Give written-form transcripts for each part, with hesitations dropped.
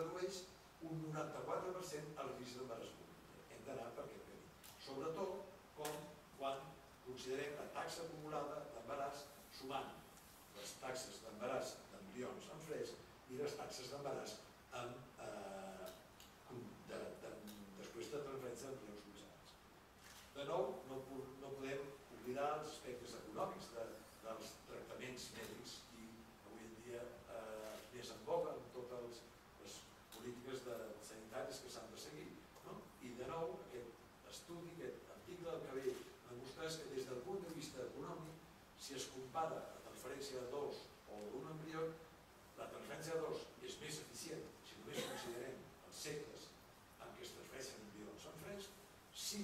redueix un 94% el risc d'embaràs múltiple. Hem d'anar per aquest camí. Sobretot quan considerem la taxa acumulada d'embaràs sumant les taxes d'embaràs d'embrions en fresc i les taxes d'embaràs després de transferència d'embrions congelats. De nou, no podem oblidar els aspectes econòmics dels tractaments mèdics i avui en dia més en boga en totes les polítiques sanitàries que s'han de seguir. I de nou, aquest estudi, aquest article del que ve a mostrar és que des del punt de vista econòmic, si es compara la transferència de dos o d'un embrió, la transferència de dos és més eficient si només considerem els segles en què es transfereixen embrions en fresc. Si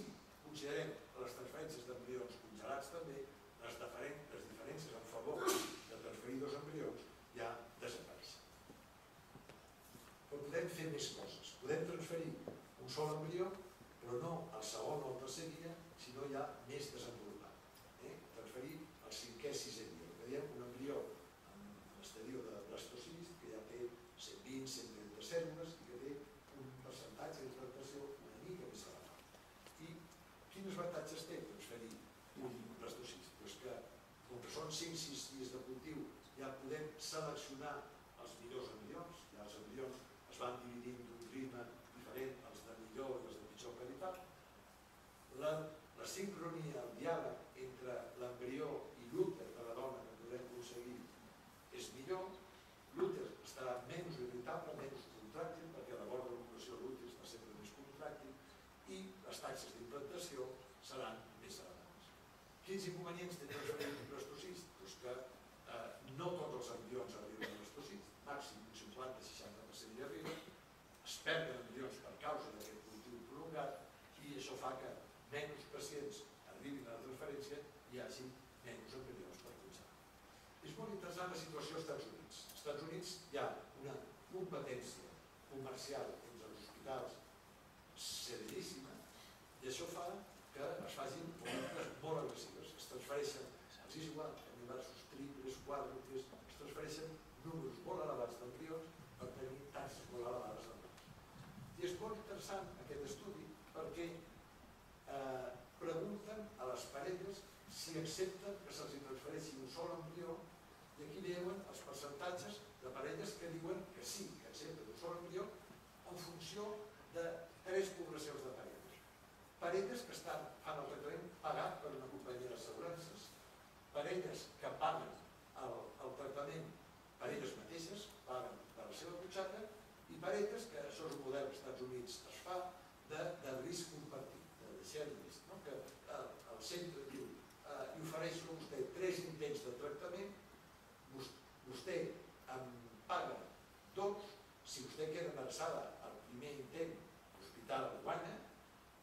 considerem les transferències d'embrions congelats també, les diferències en favor de transferir dos embrions ja desapareixen. Però podem fer més coses. Podem transferir un sol embrió, però no el segon o el tercer dia, sinó ja més desenvolupat. Transferir el cinquè, sisè dia. Que diem un embrió en l'estadi de blastocist, que ja té 120-130 cèl·lules i que té un percentatge d'implantació una mica més elevat. I quins avantatges té transferir un blastocist? Doncs que, com que són 5-6 dies de cultiu, ja podem seleccionar els millors embrions. Ja els embrions es van dividint d'un ritme diferent, els de millor i els de pitjor qualitat. La sincronia, el diàleg entre l'embrió i l'úter de la dona que podem aconseguir és millor. L'úter estarà menys irritable, menys contràctil, perquè a la vora de l'ovulació l'úter està sempre més contràctil i les taxes d'implantació seran més elevades. Quins inconvenients té transferir un blastocist? Doncs que no tots els embrions arriben a blastocist, màxim un 50-60% hi arriben, es perden embrions per causa d'aquest cultiu prolongat i això fa que menys pacients arribin a la transferència i hi hagi menys embrions per congelar. És molt interessant la situació als Estats Units. Als Estats Units hi ha una competència comercial entre els hospitals severíssima i això fa que es facin polítiques molt agressives. Es transfereixen, els és igual, embarassos triples, quàdruples, es transfereixen números molt elevats d'embrions per tenir taxes molt elevades d'embrions. I és molt interessant aquest estudi perquè pregunten a les parelles si accepten que se'ls transfereixi un sol embrió i aquí veuen els percentatges de parelles que diuen que sí, que accepten un sol embrió en funció de 3 poblacions de parelles. Parelles que fan el tractament pagat per una companyia d'assegurances, parelles que paguen el tractament per elles mateixes, paguen per la seva butxaca, i parelles que això és un model que als Estats Units es fa de risc compartit, de shared risk, que el centre diu li ofereixo a vostè 3 intents de tractament, vostè em paga 2, si vostè queda embarassada al primer intent, l'hospital el guanya,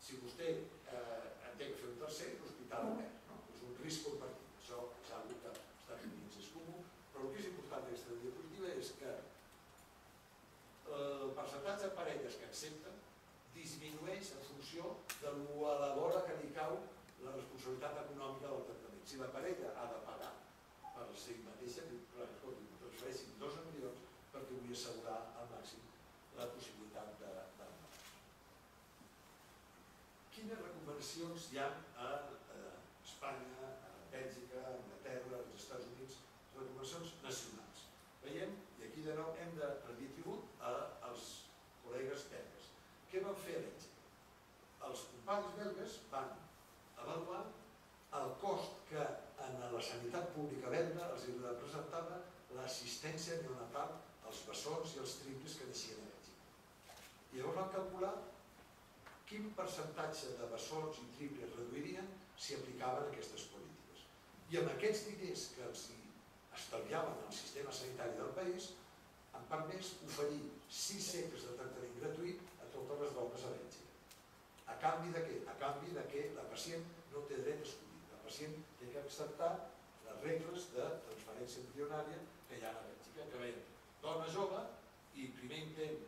si vostè en té que fer un tercer, l'hospital el perd. És un risc compartit, això és una cosa que als Estats Units és comú, però el que és important d'aquesta diapositiva és que el percentatge de parelles que accepten disminueix en funció de la vora que li cau la responsabilitat econòmica del tractament. Si la parella ha de pagar per si mateixa, transfereixin 2 embrions perquè vull assegurar al màxim la possibilitat d'embaràs. Quines recomanacions hi ha a Espanya, a Bèlgica, a Anglaterra, als Estats Units, recomanacions nacionals? Veiem, i aquí de nou hem de rendir tribut als col·legues belgues. Què van fer a Bèlgica? Els companys belgues van avaluar el cost que en la sanitat pública belga els representava l'assistència neonatal als bessons i als triples que naixien a Bèlgica. I llavors van calcular quin percentatge de bessons i triples reduirien si aplicaven aquestes polítiques. I amb aquests diners que els estalviaven al sistema sanitari del país, han permès oferir 6 segles de tractament gratuït a totes les dones a Bèlgica. A canvi de què? A canvi de que la pacient no té dret a escollir. La pacient té que acceptar les regles de transferència embrionària que hi ha a Bèlgica, que veiem dona jove i primer intent,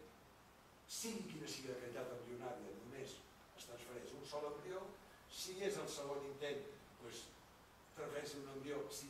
sigui quina sigui la qualitat embrionària, només es transfereix un sol embrió. Si és el segon intent, transfereix un embrió si